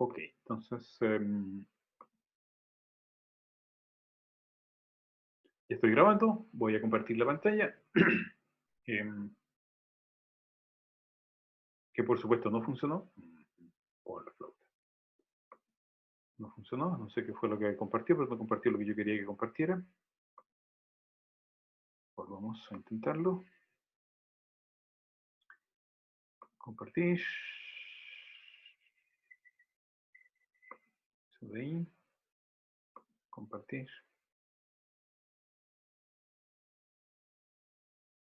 Ok, entonces ya estoy grabando, voy a compartir la pantalla, em, que por supuesto no funcionó, por la flauta. No funcionó, no sé qué fue lo que compartió, pero no compartió lo que yo quería que compartiera. Volvamos a intentarlo. Compartir. Eso de ahí. Compartir.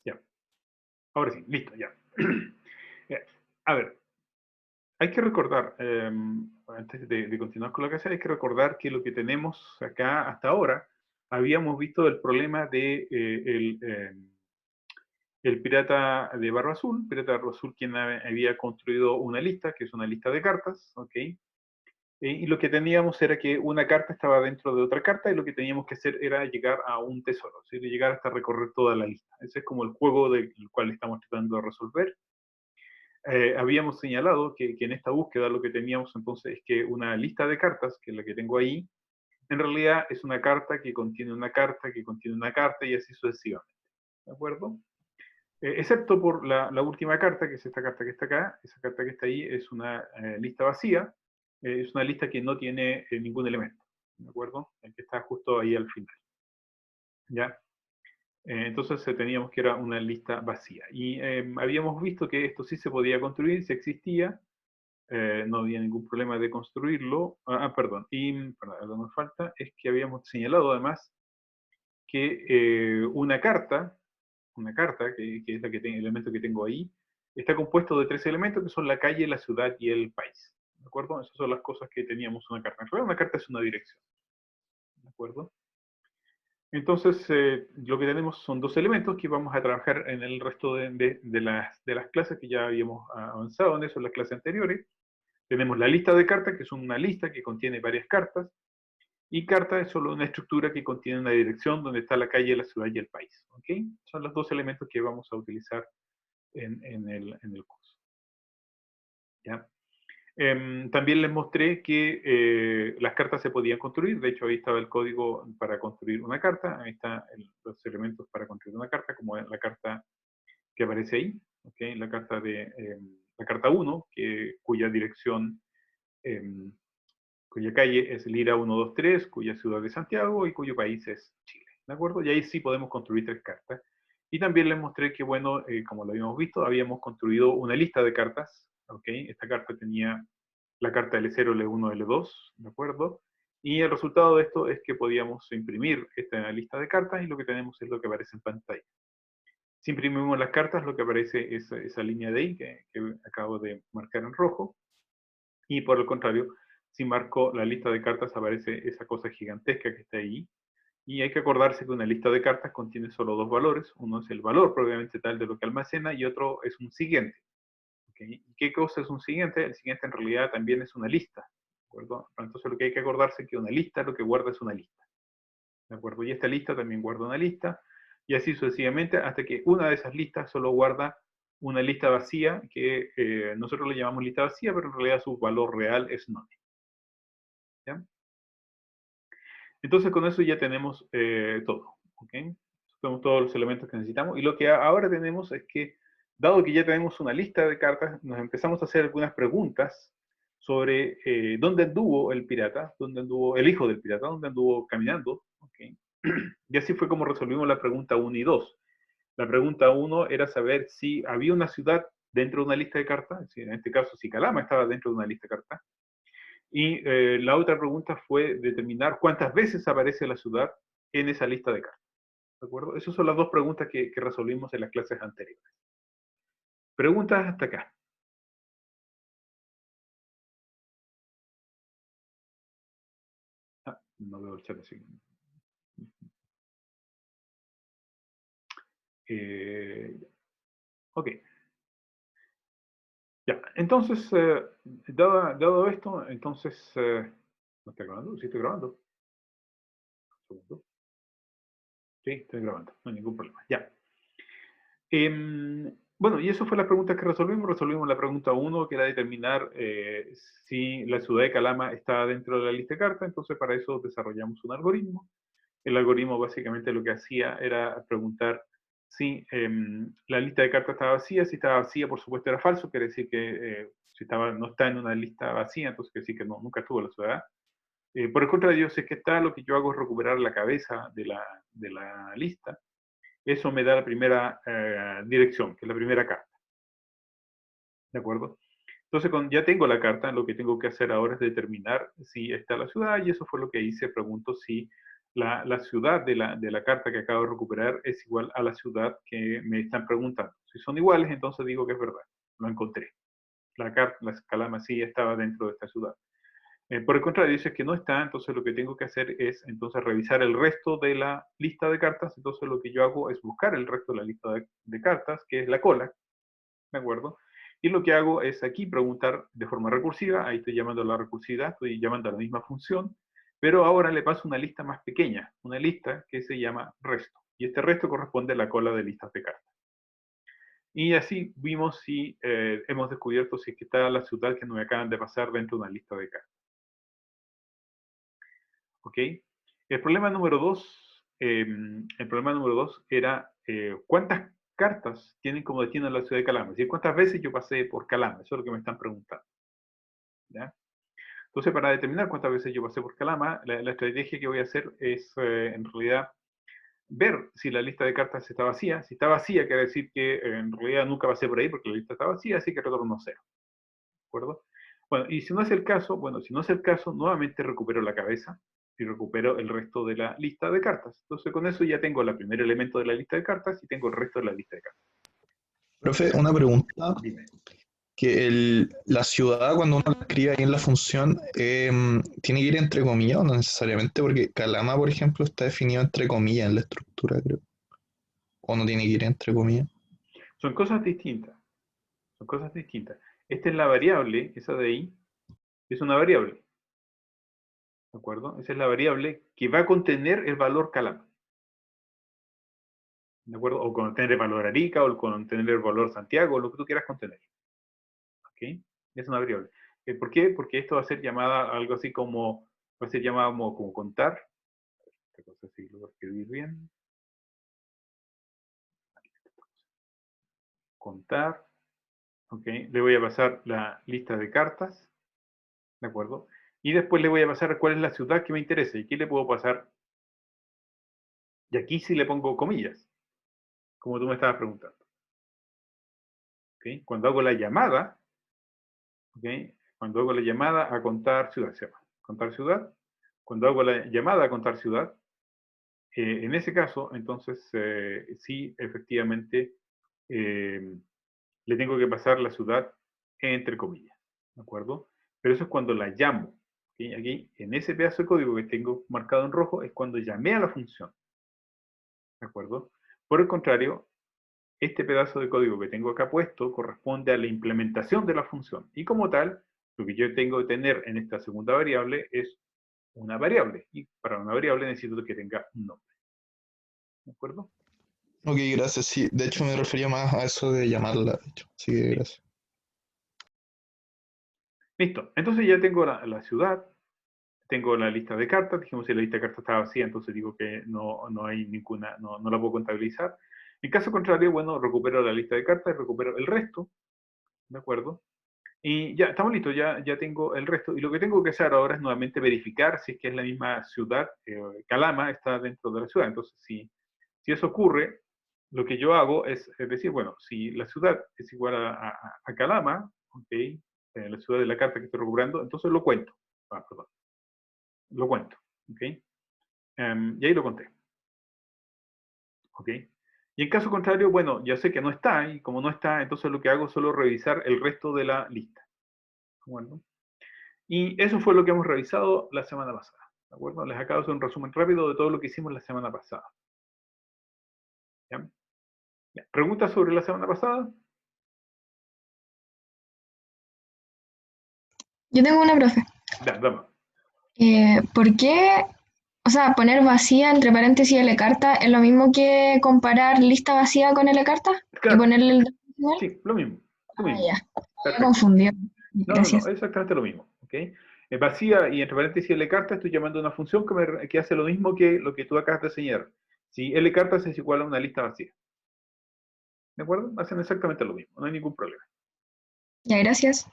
Ya. Ahora sí, listo, ya. A ver, hay que recordar, antes de continuar con la clase, hay que recordar que lo que tenemos acá hasta ahora, habíamos visto el problema de el pirata de Barba Azul, quien había construido una lista, que es una lista de cartas, ¿ok? Y lo que teníamos era que una carta estaba dentro de otra carta y lo que teníamos que hacer era llegar a un tesoro, ¿sí? Llegar hasta recorrer toda la lista. Ese es como el juego del cual estamos tratando de resolver. Habíamos señalado que en esta búsqueda lo que teníamos entonces es que una lista de cartas, que es la que tengo ahí, en realidad es una carta que contiene una carta, que contiene una carta y así sucesivamente. ¿De acuerdo? Excepto por la última carta, que es esta carta que está acá. Esa carta que está ahí es una lista vacía, es una lista que no tiene ningún elemento, ¿de acuerdo? El que está justo ahí al final, ¿ya? Entonces teníamos que era una lista vacía. Y habíamos visto que esto sí se podía construir, si existía, no había ningún problema de construirlo. Perdón, y perdón, lo que nos falta es que habíamos señalado además que una carta, que es la que el elemento que tengo ahí, está compuesto de tres elementos que son la calle, la ciudad y el país. ¿De acuerdo? Esas son las cosas que teníamos una carta. En realidad una carta es una dirección. ¿De acuerdo? Entonces, lo que tenemos son dos elementos que vamos a trabajar en el resto de las clases que ya habíamos avanzado en eso en las clases anteriores. Tenemos la lista de cartas, que es una lista que contiene varias cartas, y carta es solo una estructura que contiene una dirección donde está la calle, la ciudad y el país. ¿Ok? Son los dos elementos que vamos a utilizar en el curso. ¿Ya? También les mostré que las cartas se podían construir, de hecho ahí estaba el código para construir una carta, ahí están los elementos para construir una carta, como la carta que aparece ahí, ¿okay? La carta 1, cuya dirección, cuya calle es Lira 123, cuya ciudad es Santiago y cuyo país es Chile, ¿de acuerdo? Y ahí sí podemos construir tres cartas. Y también les mostré que, bueno, como lo habíamos visto, habíamos construido una lista de cartas, ¿ok? Esta carta tenía la carta L0, L1, L2, ¿de acuerdo? Y el resultado de esto es que podíamos imprimir esta lista de cartas y lo que tenemos es lo que aparece en pantalla. Si imprimimos las cartas, lo que aparece es esa línea de ahí que acabo de marcar en rojo. Y por el contrario, si marco la lista de cartas, aparece esa cosa gigantesca que está ahí. Y hay que acordarse que una lista de cartas contiene solo dos valores. Uno es el valor propiamente tal de lo que almacena y otro es un siguiente. ¿Okay? ¿Y qué cosa es un siguiente? El siguiente en realidad también es una lista. ¿De acuerdo? Entonces lo que hay que acordarse es que una lista lo que guarda es una lista. ¿De acuerdo? Y esta lista también guarda una lista. Y así sucesivamente hasta que una de esas listas solo guarda una lista vacía que nosotros le llamamos lista vacía, pero en realidad su valor real es none. ¿Ya? Entonces con eso ya tenemos todo. ¿Okay? Tenemos todos los elementos que necesitamos. Y lo que ahora tenemos es que, dado que ya tenemos una lista de cartas, nos empezamos a hacer algunas preguntas sobre dónde anduvo el pirata, dónde anduvo el hijo del pirata, dónde anduvo caminando. ¿Okay? Y así fue como resolvimos la pregunta 1 y 2. La pregunta 1 era saber si había una ciudad dentro de una lista de cartas, en este caso si Calama estaba dentro de una lista de cartas. Y la otra pregunta fue determinar cuántas veces aparece la ciudad en esa lista de cartas. ¿De acuerdo? Esas son las dos preguntas que resolvimos en las clases anteriores. Preguntas hasta acá. No veo el chat así. Ok. Ya, entonces, dado esto, entonces, ¿no está grabando? Sí, estoy grabando. Un segundo. Sí, estoy grabando, no hay ningún problema. Ya. Bueno, y eso fue la pregunta que resolvimos. Resolvimos la pregunta 1, que era determinar si la ciudad de Calama está dentro de la lista de cartas. Entonces, para eso desarrollamos un algoritmo. El algoritmo básicamente lo que hacía era preguntar si la lista de cartas estaba vacía. Si estaba vacía, por supuesto, era falso. Quiere decir que si no está en una lista vacía, entonces quiere decir que nunca estuvo en la ciudad. Por el contrario, si es que está, lo que yo hago es recuperar la cabeza de la lista. Eso me da la primera dirección, que es la primera carta. ¿De acuerdo? Entonces, cuando ya tengo la carta, lo que tengo que hacer ahora es determinar si está la ciudad, y eso fue lo que hice. Pregunto si la ciudad de la carta que acabo de recuperar es igual a la ciudad que me están preguntando. Si son iguales, entonces digo que es verdad, lo encontré. La Calama sí estaba dentro de esta ciudad. Por el contrario, dice que no está, entonces lo que tengo que hacer es entonces revisar el resto de la lista de cartas. Entonces lo que yo hago es buscar el resto de la lista de cartas, que es la cola, ¿de acuerdo? Y lo que hago es aquí preguntar de forma recursiva. Ahí estoy llamando a la recursividad, estoy llamando a la misma función, pero ahora le paso una lista más pequeña, una lista que se llama resto. Y este resto corresponde a la cola de listas de cartas. Y así vimos si hemos descubierto si es que está la ciudad que nos acaban de pasar dentro de una lista de cartas. ¿Ok? El problema número 2, era cuántas cartas tienen como destino la ciudad de Calama. Es decir, cuántas veces yo pasé por Calama. Eso es lo que me están preguntando. ¿Ya? Entonces, para determinar cuántas veces yo pasé por Calama, la estrategia que voy a hacer es, en realidad, ver si la lista de cartas está vacía. Si está vacía, quiere decir que en realidad nunca pasé por ahí porque la lista está vacía, así que retorno 0. ¿De acuerdo? Bueno, y si no es el caso, nuevamente recupero la cabeza y recupero el resto de la lista de cartas. Entonces, con eso ya tengo el primer elemento de la lista de cartas y tengo el resto de la lista de cartas. Profe, una pregunta, Dime. que la ciudad cuando uno la escribe ahí en la función tiene que ir entre comillas o no necesariamente, porque Calama, por ejemplo, está definido entre comillas en la estructura, creo. O no tiene que ir entre comillas. Son cosas distintas. Son cosas distintas. Esta es la variable, esa de ahí, es una variable. ¿De acuerdo? Esa es la variable que va a contener el valor Calama. ¿De acuerdo? O contener el valor Arica, o contener el valor Santiago, o lo que tú quieras contener. ¿Ok? Es una variable. ¿Por qué? Porque esto va a ser llamada algo así como, va a ser llamado como contar. Esta cosa sí lo voy a escribir bien. Contar. ¿Ok? Le voy a pasar la lista de cartas. ¿De acuerdo? Y después le voy a pasar cuál es la ciudad que me interesa. Y aquí le puedo pasar, y aquí sí le pongo comillas, como tú me estabas preguntando. ¿Ok? Cuando hago la llamada, ¿ok? Cuando hago la llamada a contar ciudad, se llama. Contar ciudad. Cuando hago la llamada a contar ciudad, en ese caso, entonces, sí, efectivamente, le tengo que pasar la ciudad entre comillas, ¿de acuerdo? Pero eso es cuando la llamo. ¿Okay? Aquí, en ese pedazo de código que tengo marcado en rojo, es cuando llamé a la función, ¿de acuerdo? Por el contrario, este pedazo de código que tengo acá puesto corresponde a la implementación de la función. Y como tal, lo que yo tengo que tener en esta segunda variable es una variable. Y para una variable necesito que tenga un nombre. ¿De acuerdo? Ok, gracias. Sí, de hecho me refería más a eso de llamarla, de hecho. Así que gracias. Listo. Entonces ya tengo la ciudad, tengo la lista de cartas. Dijimos que la lista de cartas está vacía, entonces digo que no hay ninguna, no la puedo contabilizar. En caso contrario, bueno, recupero la lista de cartas y recupero el resto. ¿De acuerdo? Y ya, estamos listos, ya tengo el resto. Y lo que tengo que hacer ahora es nuevamente verificar si es que es la misma ciudad. Calama está dentro de la ciudad. Entonces, si eso ocurre, lo que yo hago es decir, bueno, si la ciudad es igual a Calama, ¿ok? La ciudad de la carta que estoy recuperando, entonces lo cuento. Perdón. Lo cuento. ¿Ok? Y ahí lo conté. ¿Ok? Y en caso contrario, bueno, ya sé que no está, y como no está, entonces lo que hago es solo revisar el resto de la lista. Bueno. Y eso fue lo que hemos revisado la semana pasada. ¿De acuerdo? Les acabo de hacer un resumen rápido de todo lo que hicimos la semana pasada. ¿Ya? ¿Ya? ¿Preguntas sobre la semana pasada? Yo tengo una, profe. Ya, dame. ¿Por qué, o sea, poner vacía entre paréntesis L carta es lo mismo que comparar lista vacía con L carta? Y Claro, ponerle el... igual? Sí, lo mismo. Lo Ah, mismo. ya. Me había Perfecto. confundido. No, Gracias. es exactamente lo mismo. ¿Ok? Vacía y entre paréntesis L carta estoy llamando a una función que hace lo mismo que lo que tú acabas de enseñar. Si L cartas es igual a una lista vacía. ¿De acuerdo? Hacen exactamente lo mismo, no hay ningún problema. Ya, gracias.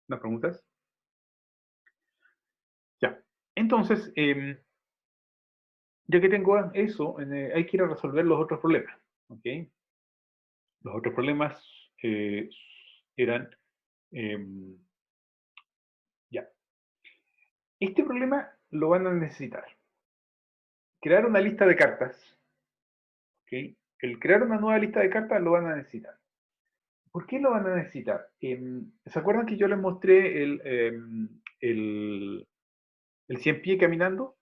¿Las preguntas? Ya. Entonces, ya que tengo eso, hay que ir a resolver los otros problemas. ¿Ok? Los otros problemas eran, em, ya. Este problema lo van a necesitar. Crear una lista de cartas. ¿Ok? El crear una nueva lista de cartas lo van a necesitar. ¿Por qué lo van a necesitar? ¿Se acuerdan que yo les mostré el 100 pie caminando?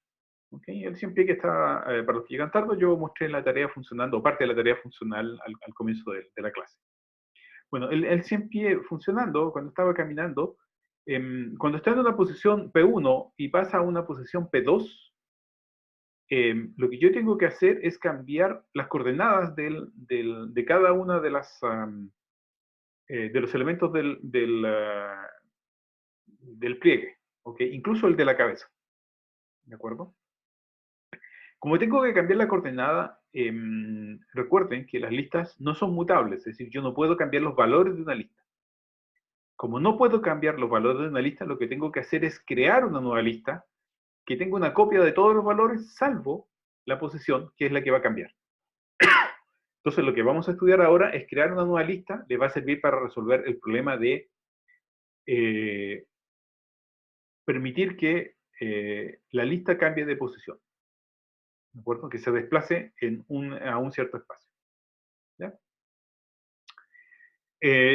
¿Okay? El 100 pie que está, para los que llegan tarde, yo mostré la tarea funcionando, o parte de la tarea funcional al comienzo de la clase. Bueno, el 100 pie funcionando, cuando estaba caminando, cuando está en una posición P1 y pasa a una posición P2, lo que yo tengo que hacer es cambiar las coordenadas de cada una de los elementos del pliegue, ¿ok? Incluso el de la cabeza, ¿de acuerdo? Como tengo que cambiar la coordenada, recuerden que las listas no son mutables, es decir, yo no puedo cambiar los valores de una lista. Como no puedo cambiar los valores de una lista, lo que tengo que hacer es crear una nueva lista que tenga una copia de todos los valores, salvo la posición, que es la que va a cambiar. Entonces, lo que vamos a estudiar ahora es crear una nueva lista, le va a servir para resolver el problema de permitir que la lista cambie de posición, ¿de acuerdo? Que se desplace a un cierto espacio. ¿Ya?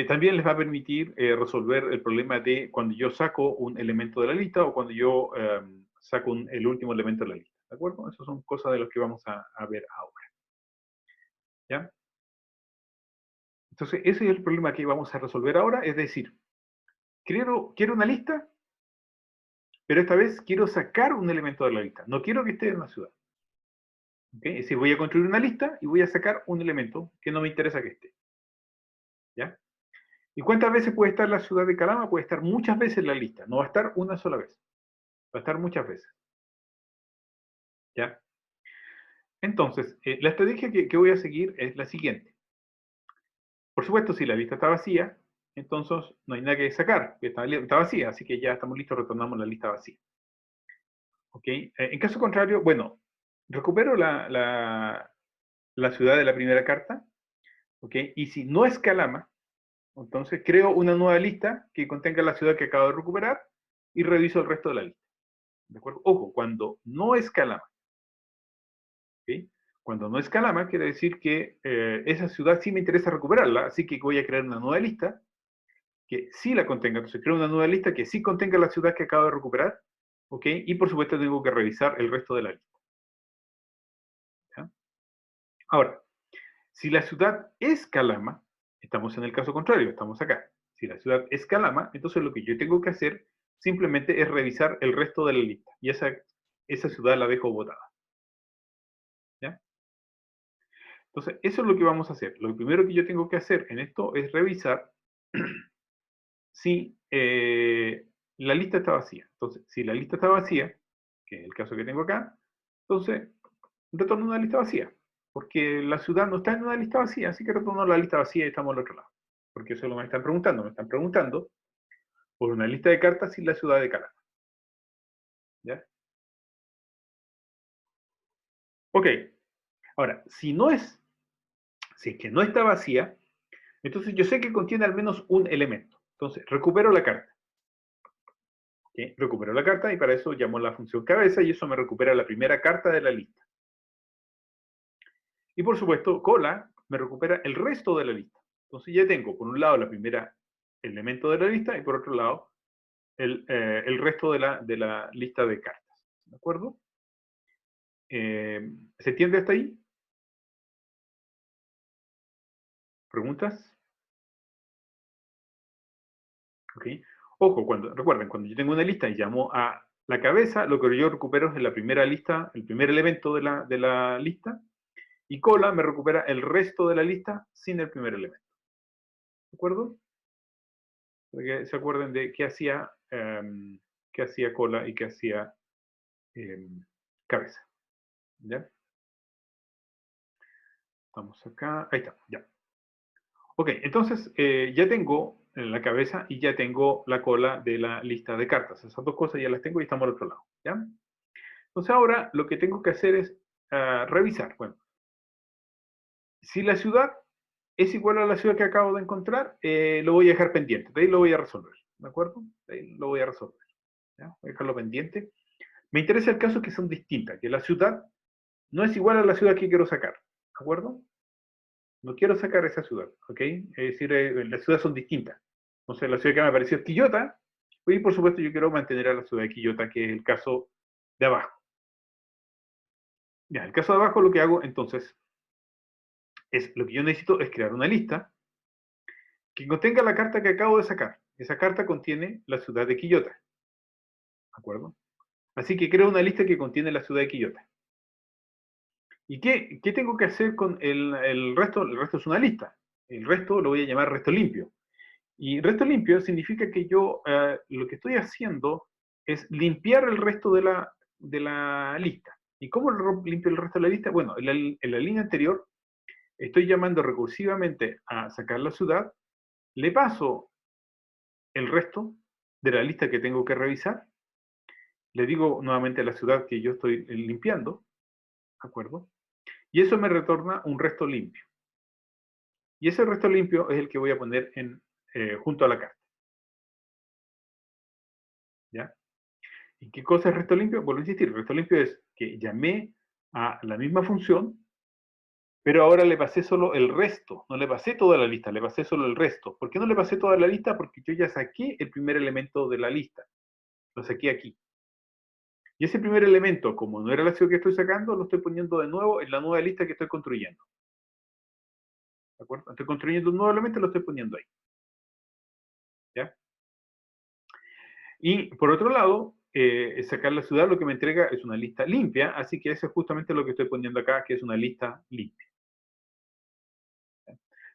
También les va a permitir resolver el problema de cuando yo saco un elemento de la lista o cuando yo saco el último elemento de la lista. ¿De acuerdo? Esas son cosas de las que vamos a ver ahora. ¿Ya? Entonces, ese es el problema que vamos a resolver ahora, es decir, quiero una lista, pero esta vez quiero sacar un elemento de la lista. No quiero que esté en la ciudad. ¿Okay? Es decir, voy a construir una lista y voy a sacar un elemento que no me interesa que esté. ¿Ya? ¿Y cuántas veces puede estar la ciudad de Calama? Puede estar muchas veces en la lista. No va a estar una sola vez. Va a estar muchas veces. ¿Ya? Entonces, la estrategia que voy a seguir es la siguiente. Por supuesto, si la lista está vacía, entonces no hay nada que sacar, que está vacía, así que ya estamos listos, retornamos la lista vacía. ¿Ok? En caso contrario, bueno, recupero la ciudad de la primera carta, ¿ok? Y si no es Calama, entonces creo una nueva lista que contenga la ciudad que acabo de recuperar y reviso el resto de la lista. ¿De acuerdo? Ojo, cuando no es Calama, ¿ok? Cuando no es Calama, quiere decir que esa ciudad sí me interesa recuperarla, así que voy a crear una nueva lista que sí la contenga. Entonces creo una nueva lista que sí contenga la ciudad que acabo de recuperar, ¿ok? Y por supuesto tengo que revisar el resto de la lista. ¿Ya? Ahora, si la ciudad es Calama, estamos en el caso contrario, estamos acá. Si la ciudad es Calama, entonces lo que yo tengo que hacer simplemente es revisar el resto de la lista. Y esa ciudad la dejo botada. ¿Ya? Entonces, eso es lo que vamos a hacer. Lo primero que yo tengo que hacer en esto es revisar si la lista está vacía. Entonces, si la lista está vacía, que es el caso que tengo acá, entonces retorno una lista vacía. Porque la ciudad no está en una lista vacía, así que retorno la lista vacía y estamos al otro lado. Porque eso es lo que me están preguntando. Me están preguntando por una lista de cartas sin la ciudad de Calama. ¿Ya? Ok. Ahora, si es que no está vacía, entonces yo sé que contiene al menos un elemento. Entonces, recupero la carta. ¿Okay? Recupero la carta y para eso llamo la función cabeza y eso me recupera la primera carta de la lista. Y por supuesto, cola me recupera el resto de la lista. Entonces ya tengo por un lado la primera elemento de la lista y por otro lado el resto de la lista de cartas. ¿De acuerdo? ¿Se entiende hasta ahí? ¿Preguntas? ¿Ok? Ojo, recuerden, cuando yo tengo una lista y llamo a la cabeza, lo que yo recupero es la primera lista, el primer elemento de la lista, Y cola me recupera el resto de la lista sin el primer elemento. ¿De acuerdo? Para que se acuerden de qué hacía cola y qué hacía cabeza. ¿Ya? Estamos acá. Ahí está, ya. Ok, entonces ya tengo la cabeza y ya tengo la cola de la lista de cartas. Esas dos cosas ya las tengo y estamos al otro lado. ¿Ya? Entonces ahora lo que tengo que hacer es revisar. Bueno, si la ciudad es igual a la ciudad que acabo de encontrar, lo voy a dejar pendiente. De ahí lo voy a resolver. ¿De acuerdo? De ahí lo voy a resolver. ¿Ya? Voy a dejarlo pendiente. Me interesa el caso que son distintas, que la ciudad no es igual a la ciudad que quiero sacar. ¿De acuerdo? No quiero sacar esa ciudad, ¿ok? Es decir, las ciudades son distintas. Entonces, la ciudad que me pareció es Quillota, y por supuesto yo quiero mantener a la ciudad de Quillota, que es el caso de abajo. Ya, el caso de abajo lo que hago entonces es, lo que yo necesito es crear una lista que contenga la carta que acabo de sacar. Esa carta contiene la ciudad de Quillota, ¿de acuerdo? Así que creo una lista que contiene la ciudad de Quillota. ¿Y qué tengo que hacer con el resto? El resto es una lista. El resto lo voy a llamar resto limpio. Y resto limpio significa que yo lo que estoy haciendo es limpiar el resto de la lista. ¿Y cómo limpio el resto de la lista? Bueno, en la línea anterior estoy llamando recursivamente a sacar la ciudad, le paso el resto de la lista que tengo que revisar, le digo nuevamente a la ciudad que yo estoy limpiando, ¿de acuerdo? Y eso me retorna un resto limpio. Y ese resto limpio es el que voy a poner junto a la carta. ¿Ya? ¿Y qué cosa es resto limpio? Vuelvo a insistir, resto limpio es que llamé a la misma función, pero ahora le pasé solo el resto, no le pasé toda la lista, le pasé solo el resto. ¿Por qué no le pasé toda la lista? Porque yo ya saqué el primer elemento de la lista, lo saqué aquí. Y ese primer elemento, como no era el ácido que estoy sacando, lo estoy poniendo de nuevo en la nueva lista que estoy construyendo. ¿De acuerdo? Estoy construyendo un nuevo elemento y lo estoy poniendo ahí. ¿Ya? Y por otro lado, sacar la ciudad lo que me entrega es una lista limpia, así que eso es justamente lo que estoy poniendo acá, que es una lista limpia.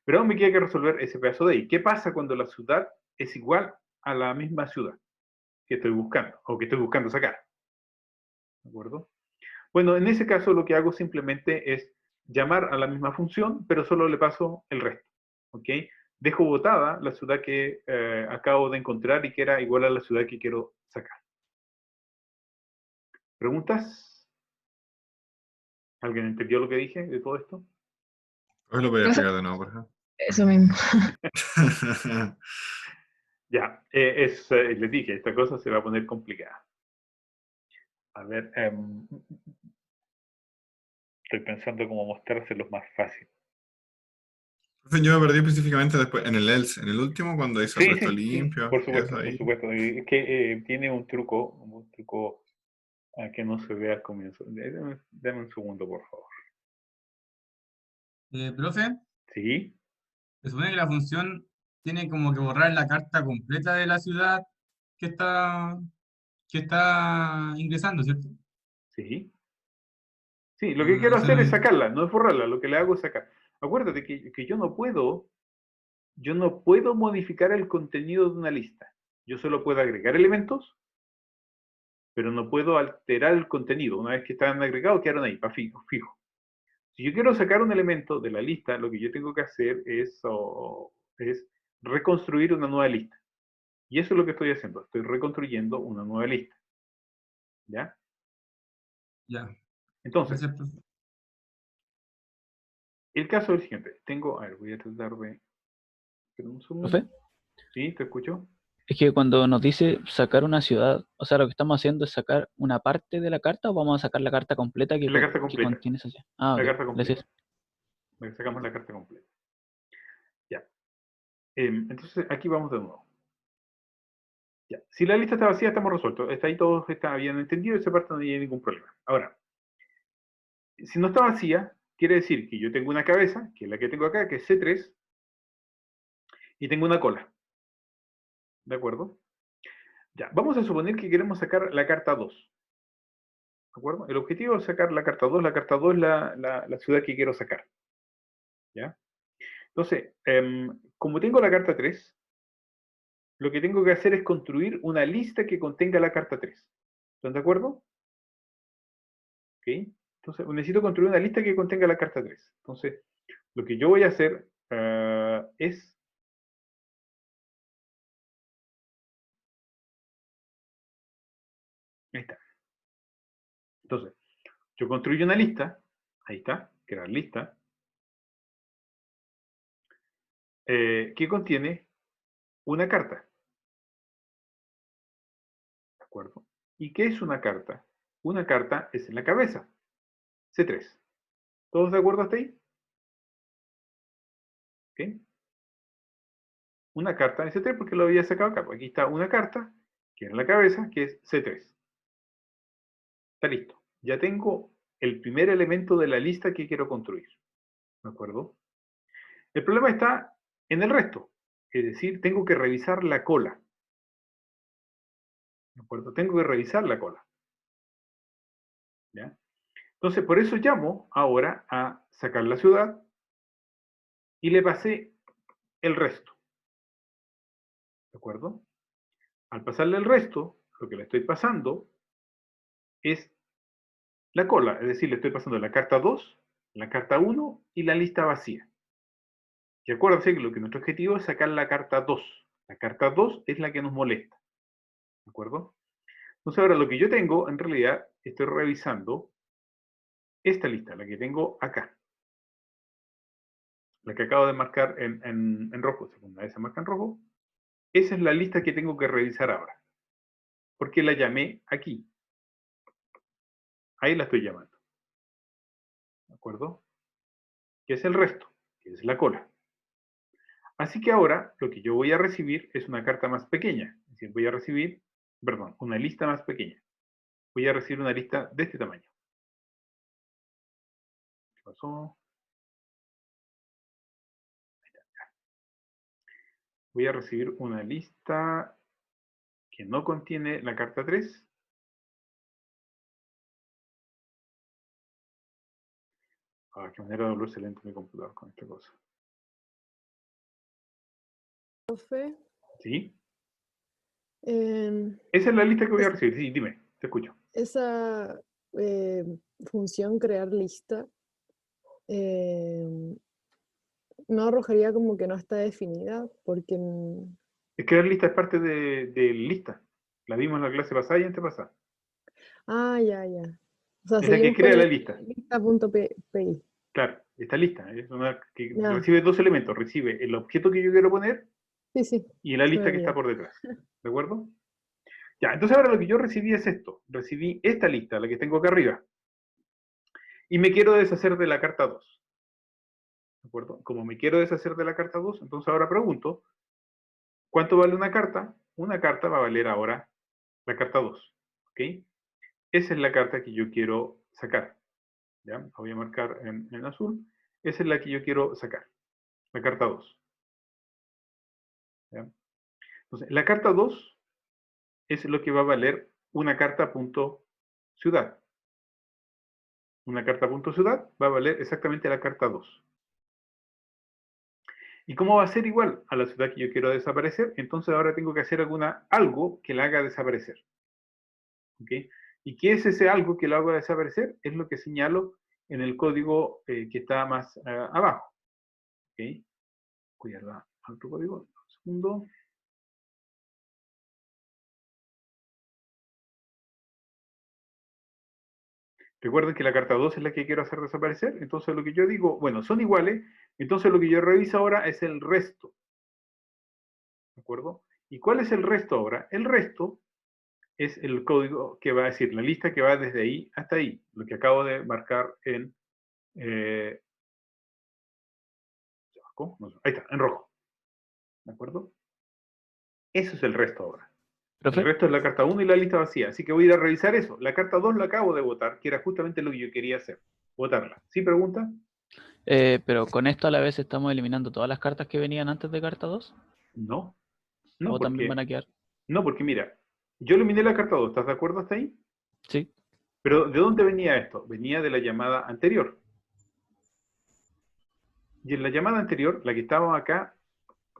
Pero aún me queda que resolver ese pedazo de ahí. ¿Qué pasa cuando la ciudad es igual a la misma ciudad que estoy buscando, o que estoy buscando sacar? ¿De acuerdo? Bueno, en ese caso lo que hago simplemente es llamar a la misma función, pero solo le paso el resto. ¿Ok? Dejo botada la ciudad que acabo de encontrar y que era igual a la ciudad que quiero sacar. ¿Preguntas? ¿Alguien entendió lo que dije de todo esto? Hoy lo voy a explicar de nuevo, por ejemplo. Eso mismo. Ya, les dije, esta cosa se va a poner complicada. A ver, estoy pensando cómo mostrárselos más fácil. Yo me perdí específicamente después en el else, en el último, cuando hizo el Sí, resto sí, sí, limpio. por Y eso supuesto, por ahí. supuesto. Es que tiene un truco que no se vea al comienzo. Dame un segundo, por favor. Profe, ¿Sí? se supone que la función tiene como que borrar la carta completa de la ciudad que está, que está ingresando, ¿cierto? ¿Sí? Sí, lo que quiero O sea, hacer es sacarla, no es borrarla, lo que le hago es sacar. Acuérdate que yo no puedo modificar el contenido de una lista. Yo solo puedo agregar elementos, pero no puedo alterar el contenido. Una vez que están agregados, quedaron ahí, para fijo. Si yo quiero sacar un elemento de la lista, lo que yo tengo que hacer es reconstruir una nueva lista. Y eso es lo que estoy haciendo. Estoy reconstruyendo una nueva lista. ¿Ya? ya, Entonces, gracias, profe. el caso es el siguiente. A ver, voy a tratar de... espera un segundo. Profe, ¿Sí? ¿Te escucho? es que cuando nos dice sacar una ciudad, o sea, lo que estamos haciendo es sacar una parte de la carta o vamos a sacar la carta completa Es la carta que completa. contiene esa ciudad. Ah, La ok, carta completa. gracias. Sacamos la carta completa. Ya. Entonces, aquí vamos de nuevo. Ya. Si la lista está vacía, estamos resueltos. Está ahí, todos habían entendido, esa parte no hay ningún problema. Ahora, si no está vacía, quiere decir que yo tengo una cabeza, que es la que tengo acá, que es C3, y tengo una cola. ¿De acuerdo? Ya, vamos a suponer que queremos sacar la carta 2. ¿De acuerdo? El objetivo es sacar la carta 2. La carta 2 es la ciudad que quiero sacar. ¿Ya? Entonces, como tengo la carta 3, lo que tengo que hacer es construir una lista que contenga la carta 3. ¿Están de acuerdo? ¿Ok? Entonces, necesito construir una lista que contenga la carta 3. Entonces, lo que yo voy a hacer es... Ahí está. Entonces, yo construyo una lista. Ahí está, crear lista. Que contiene una carta. ¿De acuerdo? ¿Y qué es una carta? Una carta es en la cabeza. C3. ¿Todos de acuerdo hasta ahí? ¿Ok? Una carta en C3 porque lo había sacado acá. Aquí está una carta que es en la cabeza, que es C3. Está listo. Ya tengo el primer elemento de la lista que quiero construir. ¿De acuerdo? El problema está en el resto. Es decir, tengo que revisar la cola. ¿De acuerdo? Tengo que revisar la cola. ¿Ya? Entonces, por eso llamo ahora a sacar la ciudad y le pasé el resto. ¿De acuerdo? Al pasarle el resto, lo que le estoy pasando es la cola. Es decir, le estoy pasando la carta 2, la carta 1 y la lista vacía. Y acuérdense que nuestro objetivo es sacar la carta 2. La carta 2 es la que nos molesta. ¿De acuerdo? Entonces ahora lo que yo tengo, en realidad, estoy revisando esta lista, la que tengo acá. La que acabo de marcar en rojo. Segunda vez se marca en rojo. Esa es la lista que tengo que revisar ahora. Porque la llamé aquí. Ahí la estoy llamando. ¿De acuerdo? Que es el resto, que es la cola. Así que ahora lo que yo voy a recibir es una carta más pequeña. Es decir, voy a recibir, perdón, una lista más pequeña. Voy a recibir una lista de este tamaño. ¿Qué pasó? Voy a recibir una lista que no contiene la carta 3. Qué manera de volverse lento mi computador con esta cosa. Profe, ¿Sí? em, Esa es la lista que voy a recibir. Sí, dime, te escucho. esa función crear lista no arrojaría como que no está definida, porque Es que la lista es parte de lista. La vimos en la clase pasada y antepasada. ya, ya. O sea, Es la que seguimos crea con la el lista. lista.pi. Claro, está lista. Es una que Ya, recibe dos elementos. Recibe el objeto que yo quiero poner sí, y la se me lista que está olvidó. por detrás. ¿De acuerdo? Ya, entonces ahora lo que yo recibí es esto. Recibí esta lista, la que tengo acá arriba. Y me quiero deshacer de la carta 2. ¿De acuerdo? Como me quiero deshacer de la carta 2, entonces ahora pregunto, ¿cuánto vale una carta? Una carta va a valer ahora la carta 2. ¿Ok? Esa es la carta que yo quiero sacar. ¿Ya? La voy a marcar en azul. Esa es la que yo quiero sacar. La carta 2. ¿Ya? Entonces, la carta 2 es lo que va a valer una carta punto ciudad. Una carta punto ciudad va a valer exactamente la carta 2. ¿Y cómo va a ser igual a la ciudad que yo quiero desaparecer? Entonces ahora tengo que hacer algo que la haga desaparecer. ¿Ok? ¿Y qué es ese algo que lo haga desaparecer? Es lo que señalo en el código que está más abajo. ¿Ok? Voy a dar otro código. Un segundo. Recuerden que la carta 2 es la que quiero hacer desaparecer. Entonces lo que yo digo, bueno, son iguales. Entonces lo que yo reviso ahora es el resto. ¿De acuerdo? ¿Y cuál es el resto ahora? El resto es el código que va a decir, la lista que va desde ahí hasta ahí. Lo que acabo de marcar en... ahí está, en rojo. ¿De acuerdo? Eso es el resto ahora. El Profe, resto es la carta 1 y la lista vacía. Así que voy a ir a revisar eso. La carta 2 la acabo de votar, que era justamente lo que yo quería hacer. Votarla. ¿Sí pregunta? pero con esto a la vez estamos eliminando todas las cartas que venían antes de carta 2, No. No, o también van porque... a quedar. No, porque mira, yo eliminé la carta 2. ¿Estás de acuerdo hasta ahí? Sí, Pero ¿de dónde venía esto? Venía de la llamada anterior. Y en la llamada anterior, la que estábamos acá,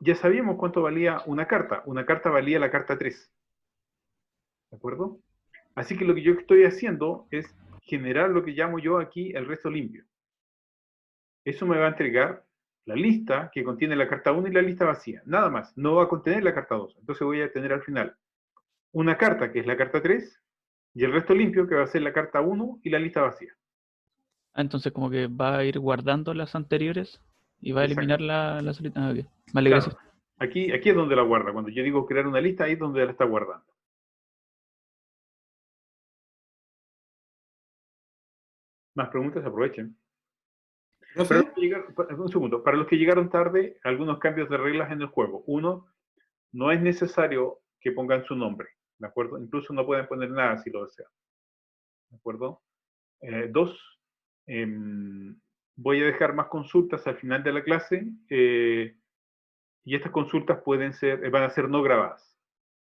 ya sabíamos cuánto valía una carta. Una carta valía la carta 3. ¿De acuerdo? Así que lo que yo estoy haciendo es generar lo que llamo yo aquí el resto limpio. Eso me va a entregar la lista que contiene la carta 1 y la lista vacía. Nada más. No va a contener la carta 2. Entonces voy a tener al final una carta que es la carta 3 y el resto limpio que va a ser la carta 1 y la lista vacía. Entonces como que va a ir guardando las anteriores y va a Exacto. eliminar la solita. Ah, ok. Vale, Claro. gracias. Aquí es donde la guarda. Cuando yo digo crear una lista, ahí es donde la está guardando. Más preguntas, aprovechen. Para ¿Profe? los que un segundo. Para los que llegaron tarde, algunos cambios de reglas en el juego. Uno, no es necesario que pongan su nombre, ¿de acuerdo? Incluso no pueden poner nada si lo desean, ¿de acuerdo? Dos, voy a dejar más consultas al final de la clase y estas consultas van a ser no grabadas,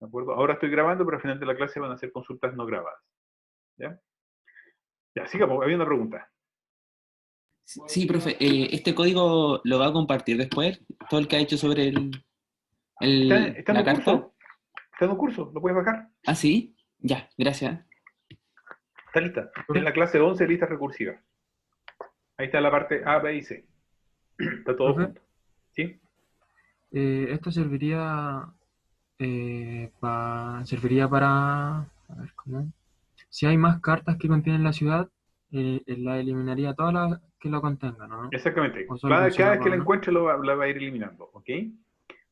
¿de acuerdo? Ahora estoy grabando, pero al final de la clase van a ser consultas no grabadas, ¿ya? Ya, sigamos, había una pregunta. Sí, profe, ¿este código lo va a compartir después? ¿Todo el que ha hecho sobre Está en la un carta? curso, está en un curso, lo puedes bajar. ¿Ah, sí? Ya, gracias. Está lista. En la clase 11, lista recursiva. Ahí está la parte A, B y C. Está todo Profe, junto. ¿Sí? esto serviría para, a ver, ¿cómo? Si hay más cartas que contienen la ciudad, la eliminaría todas las que lo contengan, ¿no? Exactamente. O solo Cada funciona vez que con la una. encuentre la va a ir eliminando. ¿Ok?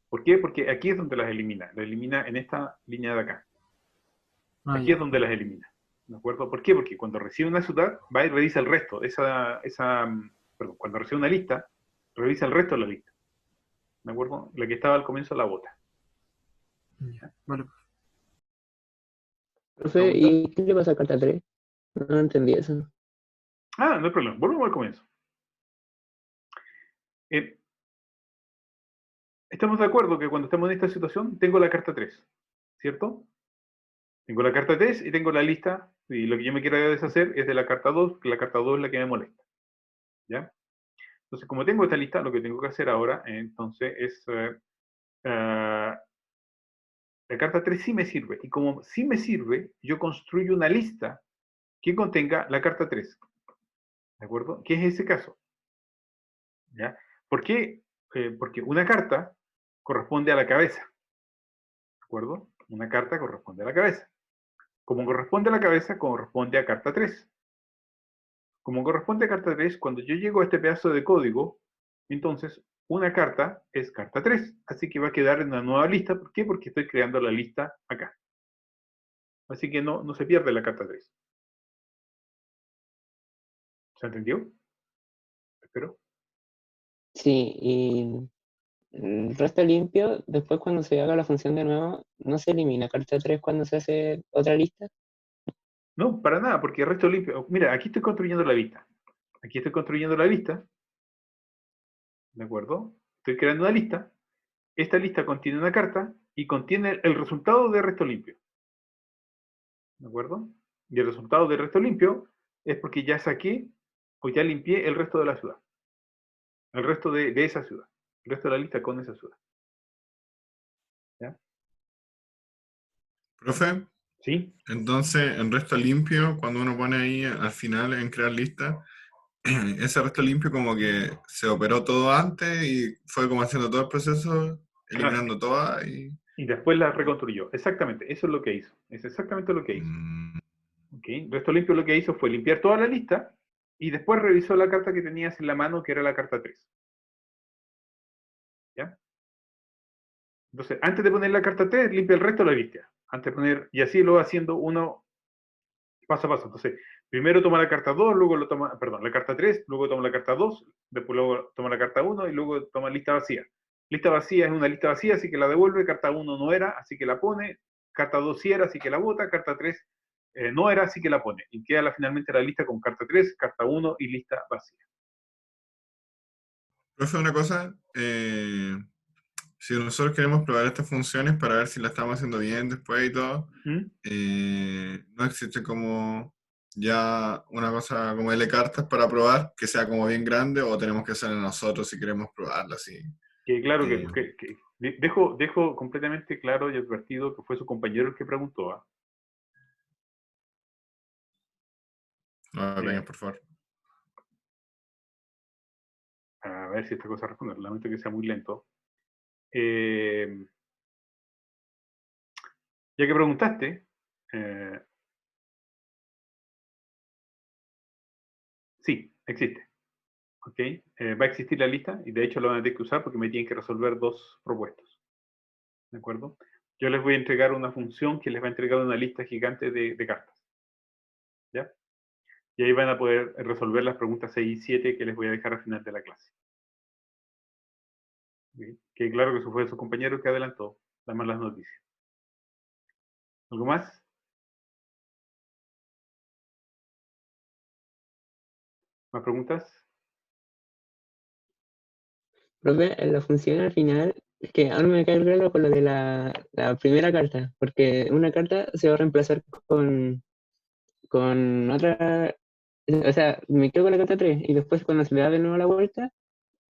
¿Por qué? Porque aquí es donde las elimina. La elimina en esta línea de acá. Ah, Aquí es ya. donde las elimina. ¿De acuerdo? ¿Por qué? Porque cuando recibe una ciudad, va y revisa el resto. Perdón, cuando recibe una lista, revisa el resto de la lista. ¿De acuerdo? La que estaba al comienzo la bota. Ya. Vale. Profe, ¿y qué le pasa a carta 3? No entendí eso. Ah, no hay problema. Volvemos al comienzo. Estamos de acuerdo que cuando estamos en esta situación, tengo la carta 3, ¿cierto? Tengo la carta 3 y tengo la lista, y lo que yo me quiero deshacer es de la carta 2, que la carta 2 es la que me molesta. ¿Ya? Entonces, como tengo esta lista, lo que tengo que hacer ahora, entonces, es... la carta 3 sí me sirve, y como sí me sirve, yo construyo una lista que contenga la carta 3. ¿De acuerdo? ¿Qué es ese caso? ¿Ya? ¿Por qué? Porque una carta corresponde a la cabeza. ¿De acuerdo? Una carta corresponde a la cabeza. Como corresponde a la cabeza, corresponde a carta 3. Como corresponde a carta 3, cuando yo llego a este pedazo de código, entonces una carta es carta 3. Así que va a quedar en una nueva lista. ¿Por qué? Porque estoy creando la lista acá. Así que no se pierde la carta 3. ¿Se entendió? Espero. Sí, y el resto limpio, después cuando se haga la función de nuevo, ¿no se elimina carta 3 cuando se hace otra lista? No, para nada, porque el resto limpio. Mira, aquí estoy construyendo la lista. Aquí estoy construyendo la lista. ¿De acuerdo? Estoy creando una lista. Esta lista contiene una carta y contiene el resultado de resto limpio. ¿De acuerdo? Y el resultado del resto limpio es porque ya saqué o ya limpié el resto de la ciudad. El resto de esa ciudad. El resto de la lista con esa ciudad. ¿Ya? Profe, ¿Sí? entonces en resto limpio, cuando uno pone ahí al final en crear lista, ese resto limpio como que se operó todo antes y fue como haciendo todo el proceso, eliminando todas y después la reconstruyó. Exactamente, eso es lo que hizo. Es exactamente lo que hizo. ¿Okay? Resto limpio lo que hizo fue limpiar toda la lista y después revisó la carta que tenías en la mano, que era la carta 3. ¿Ya? Entonces, antes de poner la carta 3, limpia el resto de la lista. Antes de poner, y así lo va haciendo uno paso a paso. Entonces, primero toma la carta 2, luego la carta 3, luego toma la carta 2, después luego toma la carta 1 y luego toma lista vacía. Lista vacía es una lista vacía, así que la devuelve, carta 1 no era, así que la pone, carta 2 sí era, así que la bota, carta 3 no era, así que la pone. Y queda finalmente la lista con carta 3, carta 1 y lista vacía. Profe, una cosa, si nosotros queremos probar estas funciones para ver si las estamos haciendo bien después y todo, no existe como ya una cosa como L cartas para probar, que sea como bien grande, o tenemos que hacerla nosotros si queremos probarla así. Que claro Eh, que dejo completamente claro y advertido que fue su compañero el que preguntó. ¿Ah? No me pegues, por favor. A ver si esta cosa responde. Lamento que sea muy lento. Ya que preguntaste, sí, existe. ¿Ok? Va a existir la lista y de hecho la van a tener que usar porque me tienen que resolver dos propuestos. ¿De acuerdo? Yo les voy a entregar una función que les va a entregar una lista gigante de cartas. ¿Ya? Y ahí van a poder resolver las preguntas 6 y 7 que les voy a dejar al final de la clase. ¿Okay? Que claro que eso fue su compañero que adelantó las malas noticias. ¿Algo más? ¿Más preguntas? Profe, en la función al final, es que ahora me cae el reloj con lo de la primera carta, porque una carta se va a reemplazar con otra, o sea, me quedo con la carta 3 y después cuando se le da de nuevo la vuelta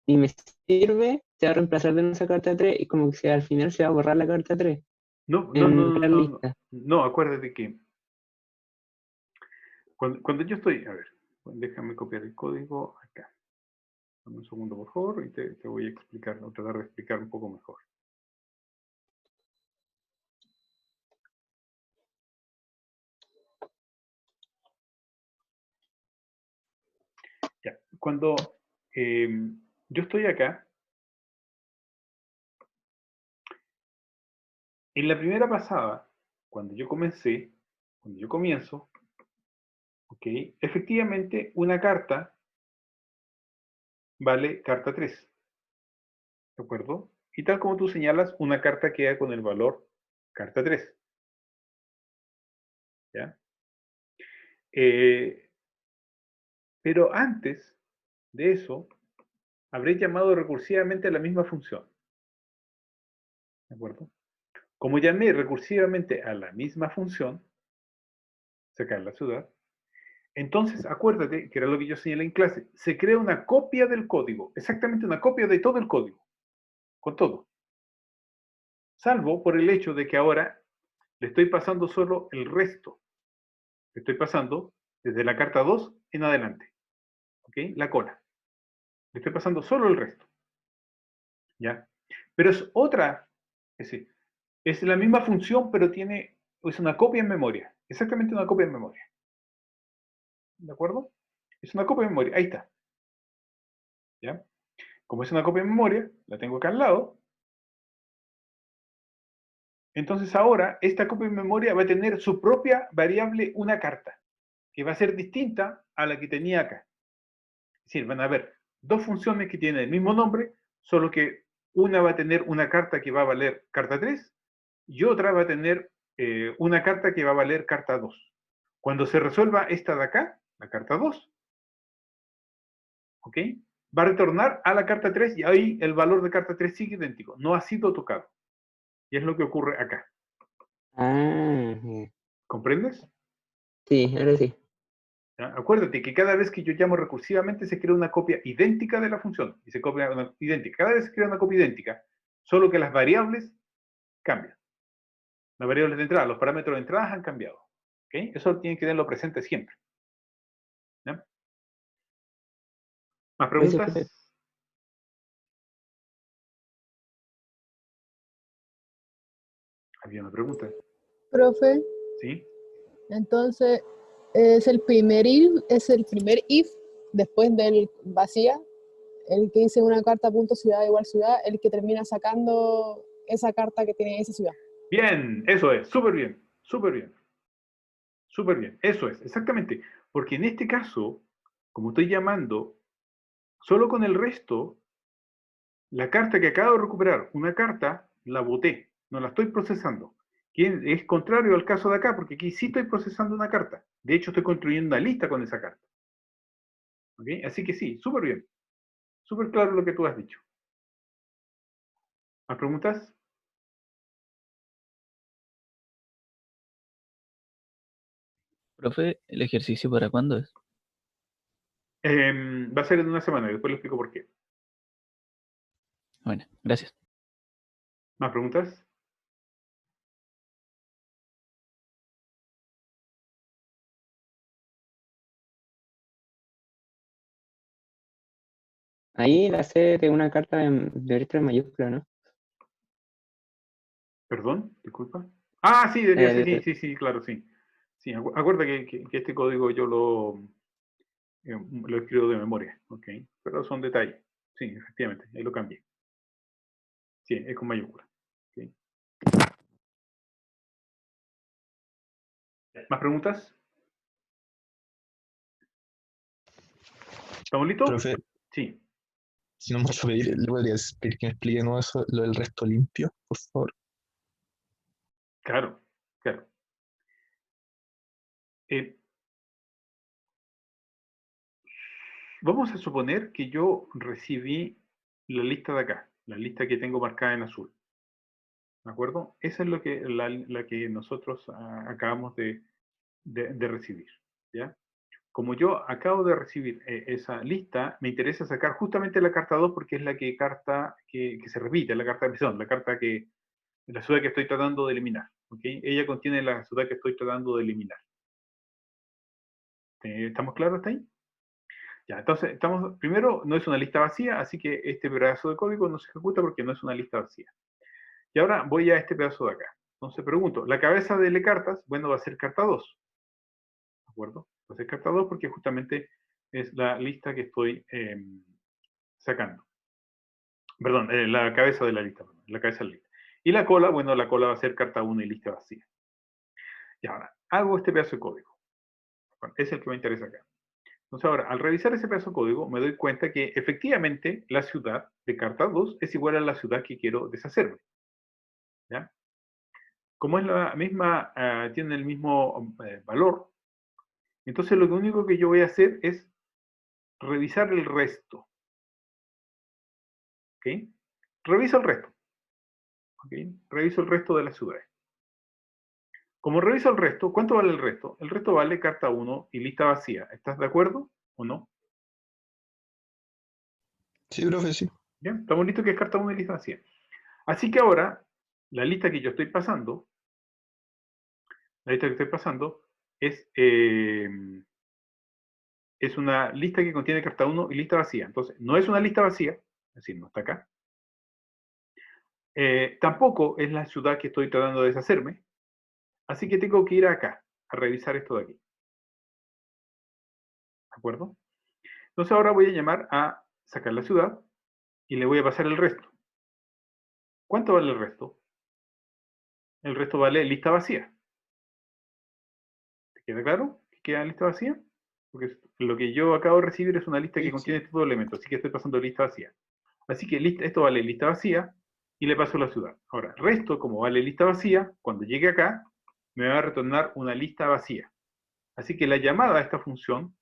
y me sirve, se va a reemplazar de nuevo esa carta 3 y como que al final se va a borrar la carta 3 No, no, no, en no, crear no, no. lista. No, acuérdate que cuando yo estoy, a ver, déjame copiar el código acá. Dame un segundo, por favor, y te voy a explicar, o tratar de explicar un poco mejor. Ya, cuando yo estoy acá, en la primera pasada, cuando yo comienzo, ok, efectivamente una carta vale carta 3, ¿de acuerdo? Y tal como tú señalas, una carta queda con el valor carta 3, ¿ya? Pero antes de eso, habré llamado recursivamente a la misma función, ¿de acuerdo? Como llamé recursivamente a la misma función, sacar la ciudad, entonces acuérdate, que era lo que yo señalé en clase, se crea una copia del código, exactamente una copia de todo el código, con todo. Salvo por el hecho de que ahora le estoy pasando solo el resto. Le estoy pasando desde la carta 2 en adelante. ¿Ok? La cola. Le estoy pasando solo el resto. ¿Ya? Pero es otra, es decir, es la misma función, pero es una copia en memoria. Exactamente una copia en memoria. ¿De acuerdo? Es una copia en memoria. Ahí está. ¿Ya? Como es una copia en memoria, la tengo acá al lado. Entonces ahora, esta copia en memoria va a tener su propia variable, una carta, que va a ser distinta a la que tenía acá. Es decir, van a haber dos funciones que tienen el mismo nombre, solo que una va a tener una carta que va a valer carta 3 y otra va a tener una carta que va a valer carta 2. Cuando se resuelva esta de acá, la carta 2, ¿ok? Va a retornar a la carta 3 y ahí el valor de carta 3 sigue idéntico, no ha sido tocado. Y es lo que ocurre acá. Ah, ¿Comprendes? sí, ahora sí. ¿Ya? Acuérdate que cada vez que yo llamo recursivamente se crea una copia idéntica de la función. Y se copia una idéntica. Cada vez se crea una copia idéntica, solo que las variables cambian. Las variables de entrada, los parámetros de entrada han cambiado. ¿Okay? Eso tienen que tenerlo presente siempre. ¿Ya? ¿Más Gracias, profe. preguntas? Había una pregunta. Profe, ¿Sí? entonces es el primer if después del vacía, el que dice una carta punto ciudad igual ciudad, el que termina sacando esa carta que tiene esa ciudad. Bien, eso es. Súper bien. Súper bien. Súper bien. Eso es, exactamente. Porque en este caso, como estoy llamando, solo con el resto, la carta que acabo de recuperar, una carta, la boté, no la estoy procesando. Que es contrario al caso de acá, porque aquí sí estoy procesando una carta. De hecho, estoy construyendo una lista con esa carta. ¿Ok? Así que sí, súper bien. Súper claro lo que tú has dicho. ¿Más preguntas? Profe, ¿el ejercicio para cuándo es? Va a ser en una semana y después le explico por qué. Bueno, gracias. ¿Más preguntas? Ahí la C de una carta de letra mayúscula, ¿no? ¿Perdón? Disculpa. Ah, sí, debería ser, El- sí, claro, sí. Sí, acuerda que este código yo lo escribo de memoria, ¿ok? Pero son detalles. Sí, efectivamente, ahí lo cambié. Sí, es con mayúscula. ¿Ok? ¿Más preguntas? ¿Estamos listos? Profe, Sí, si no me vas a pedir, ¿le podrías pedir que me explique no eso, lo del resto limpio, por favor? claro, claro. Eh, Vamos a suponer que yo recibí la lista de acá, la lista que tengo marcada en azul. ¿De acuerdo? Esa es la que nosotros acabamos de recibir. ¿Ya? Como yo acabo de recibir esa lista, me interesa sacar justamente la carta 2 porque es la que se repite, la carta de misión, la ciudad que estoy tratando de eliminar. ¿Okay? Ella contiene la ciudad que estoy tratando de eliminar. ¿Estamos claros hasta ahí? Ya, entonces, primero, no es una lista vacía, así que este pedazo de código no se ejecuta porque no es una lista vacía. Y ahora voy a este pedazo de acá. Entonces pregunto, la cabeza de cartas, bueno, va a ser carta 2. ¿De acuerdo? Va a ser carta 2 porque justamente es la lista que estoy sacando. Perdón, la cabeza de la lista, perdón, la cabeza de la lista. Y la cola, bueno, la cola va a ser carta 1 y lista vacía. Y ahora, hago este pedazo de código. Bueno, es el que me interesa acá. Entonces ahora, al revisar ese pedazo de código, me doy cuenta que efectivamente la ciudad de carta 2 es igual a la ciudad que quiero deshacerme. ¿Ya? Como es la misma, tiene el mismo valor, entonces lo único que yo voy a hacer es revisar el resto. ¿Ok? Reviso el resto. ¿Ok? Reviso el resto de las ciudades. Como reviso el resto, ¿cuánto vale el resto? El resto vale carta 1 y lista vacía. ¿Estás de acuerdo o no? Sí, profe, sí. ¿Ya? Estamos listos que es carta 1 y lista vacía. Así que ahora, la lista que yo estoy pasando, es una lista que contiene carta 1 y lista vacía. Entonces, no es una lista vacía, es decir, no está acá. Tampoco es la ciudad que estoy tratando de deshacerme, así que tengo que ir acá, a revisar esto de aquí. ¿De acuerdo? Entonces ahora voy a llamar a sacar la ciudad y le voy a pasar el resto. ¿Cuánto vale el resto? El resto vale lista vacía. ¿Te queda claro que queda lista vacía? Porque lo que yo acabo de recibir es una lista que contiene estos dos elementos, así que estoy pasando lista vacía. Así que esto vale lista vacía y le paso la ciudad. Ahora, resto, como vale lista vacía, cuando llegue acá, me va a retornar una lista vacía. Así que la llamada a esta función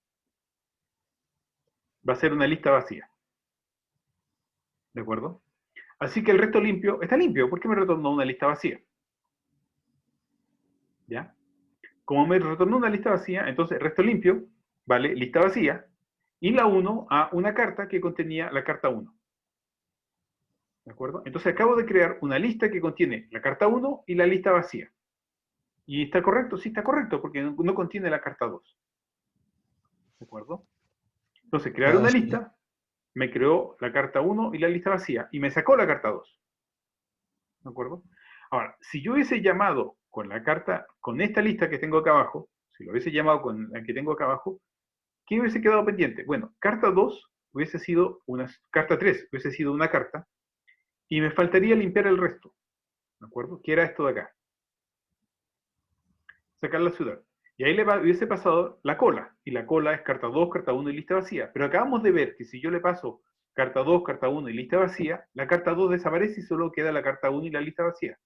va a ser una lista vacía. ¿De acuerdo? Así que el resto limpio está limpio. ¿Por qué me retornó una lista vacía? ¿Ya? Como me retornó una lista vacía, entonces el resto limpio vale lista vacía y la 1 a una carta que contenía la carta 1. ¿De acuerdo? Entonces acabo de crear una lista que contiene la carta 1 y la lista vacía. ¿Y está correcto? Sí, está correcto, porque no contiene la carta 2. ¿De acuerdo? Entonces, crear una Sí. lista me creó la carta 1 y la lista vacía, y me sacó la carta 2. ¿De acuerdo? Ahora, si yo hubiese llamado con la carta, con esta lista que tengo acá abajo, si lo hubiese llamado con la que tengo acá abajo, ¿qué hubiese quedado pendiente? Bueno, carta 2 hubiese sido una, carta 3 hubiese sido una carta, y me faltaría limpiar el resto. ¿De acuerdo? Que era esto de acá. Sacar la ciudad. Y ahí le hubiese pasado la cola. Y la cola es carta 2, carta 1 y lista vacía. Pero acabamos de ver que si yo le paso carta 2, carta 1 y lista vacía, la carta 2 desaparece y solo queda la carta 1 y la lista vacía.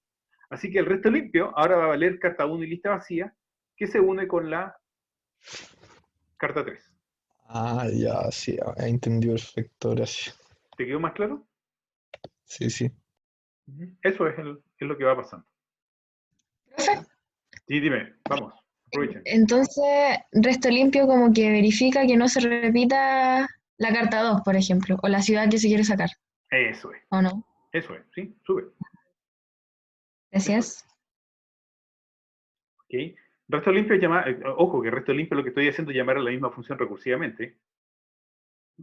Así que el resto limpio ahora va a valer carta 1 y lista vacía, que se une con la carta 3. Ah, ya, sí, entendí perfecto, gracias. ¿Te quedó más claro? Sí, sí. Eso es lo que va pasando. Profe, Sí, dime, vamos. Aprovechen. Entonces, resto limpio como que verifica que no se repita la carta 2, por ejemplo, o la ciudad que se quiere sacar, Eso es, ¿o no? sí, sube. Gracias. ¿Ok? Resto limpio es llamar, ojo, que resto limpio lo que estoy haciendo es llamar a la misma función recursivamente.